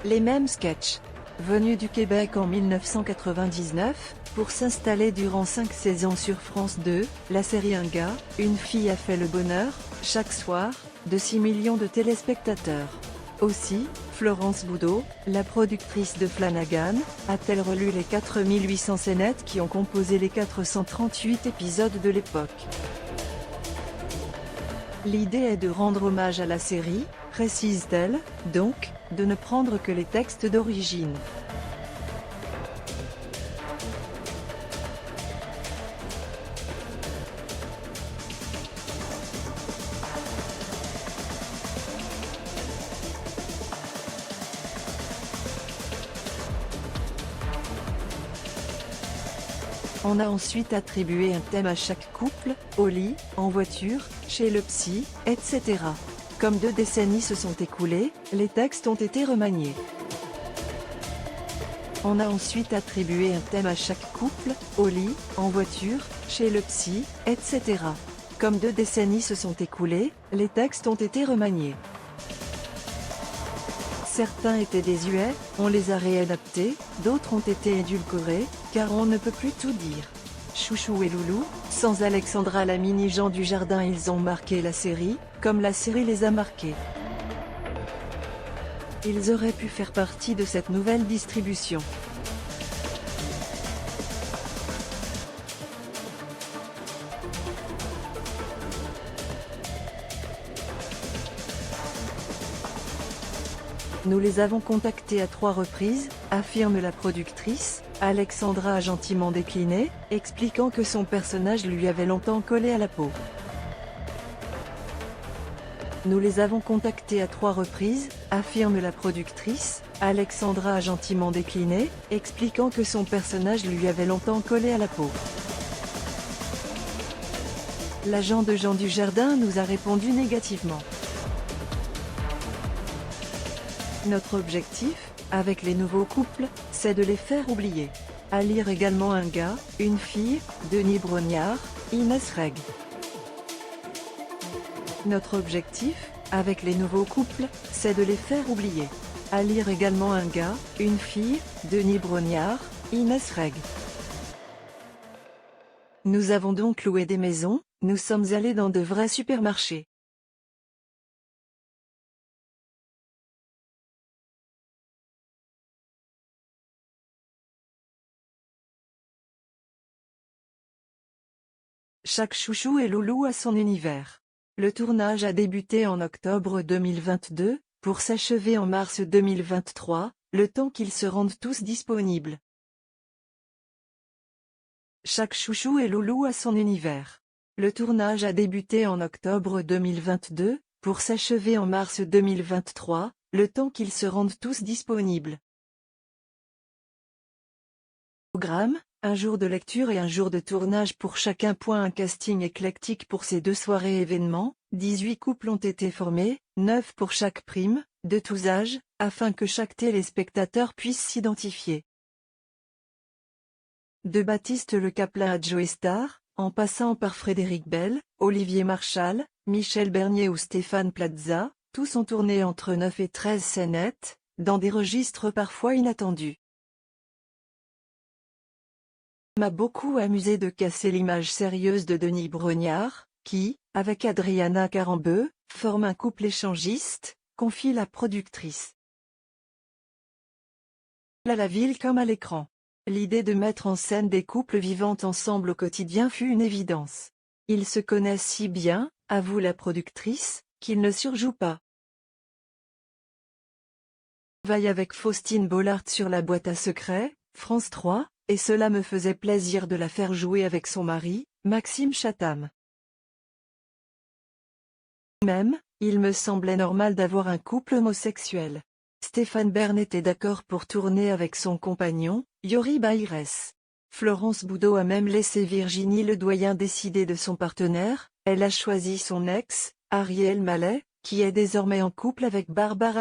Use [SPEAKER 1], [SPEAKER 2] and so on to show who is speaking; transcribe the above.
[SPEAKER 1] les mêmes sketchs. Venu du Québec en 1999, pour s'installer durant 5 saisons sur France 2, la série Un gars, une fille a fait le bonheur, chaque soir, de 6 millions de téléspectateurs. Aussi, Florence Boudot, la productrice de Flanagan, a-t-elle relu les 4800 scénettes qui ont composé les 438 épisodes de l'époque. L'idée est de rendre hommage à la série, précise-t-elle, donc, de ne prendre que les textes d'origine. On a ensuite attribué un thème à chaque couple, au lit, en voiture, chez le psy, etc. Comme 2 décennies se sont écoulées, les textes ont été remaniés. On a ensuite attribué un thème à chaque couple, au lit, en voiture, chez le psy, etc. Comme 2 décennies se sont écoulées, les textes ont été remaniés. Certains étaient désuets, on les a réadaptés, d'autres ont été édulcorés, car on ne peut plus tout dire. Chouchou et Loulou, sans Alexandra Lamine et Jean Dujardin, ils ont marqué la série, comme la série les a marqués. Ils auraient pu faire partie de cette nouvelle distribution. Nous les avons contactés à 3 reprises, affirme la productrice. Alexandra a gentiment décliné, expliquant que son personnage lui avait longtemps collé à la peau. Nous les avons contactés à 3 reprises, affirme la productrice. Alexandra a gentiment décliné, expliquant que son personnage lui avait longtemps collé à la peau. L'agent de Jean Dujardin nous a répondu négativement. Notre objectif, avec les nouveaux couples, c'est de les faire oublier. À lire également Un gars, une fille, Denis Brognard, Inès Reg. Notre objectif, avec les nouveaux couples, c'est de les faire oublier. À lire également Un gars, une fille, Denis Brognard, Inès Reg. Nous avons donc loué des maisons, nous sommes allés dans de vrais supermarchés. Chaque chouchou et loulou a son univers. Le tournage a débuté en octobre 2022, pour s'achever en mars 2023, le temps qu'ils se rendent tous disponibles. Chaque chouchou et loulou a son univers. Le tournage a débuté en octobre 2022, pour s'achever en mars 2023, le temps qu'ils se rendent tous disponibles. Programme, un jour de lecture et un jour de tournage pour chacun. Un casting éclectique pour ces 2 soirées événements, 18 couples ont été formés, 9 pour chaque prime, de tous âges, afin que chaque téléspectateur puisse s'identifier. De Baptiste Le Caplin à Joey Starr, en passant par Frédéric Bell, Olivier Marchal, Michel Bernier ou Stéphane Plaza, tous ont tourné entre 9 et 13 scénettes, dans des registres parfois inattendus. M'a beaucoup amusé de casser l'image sérieuse de Denis Brognard, qui, avec Adriana Carambeu, forme un couple échangiste, confie la productrice. À la ville comme à l'écran. L'idée de mettre en scène des couples vivant ensemble au quotidien fut une évidence. Ils se connaissent si bien, avoue la productrice, qu'ils ne surjouent pas. Veille avec Faustine Bollard sur La boîte à secrets, France 3, et cela me faisait plaisir de la faire jouer avec son mari, Maxime Chatham. Même, il me semblait normal d'avoir un couple homosexuel. Stéphane Bern était d'accord pour tourner avec son compagnon, Yori Bayrès. Florence Boudot a même laissé Virginie Ledoyen décider de son partenaire, elle a choisi son ex, Ariel Mallet, qui est désormais en couple avec Barbara.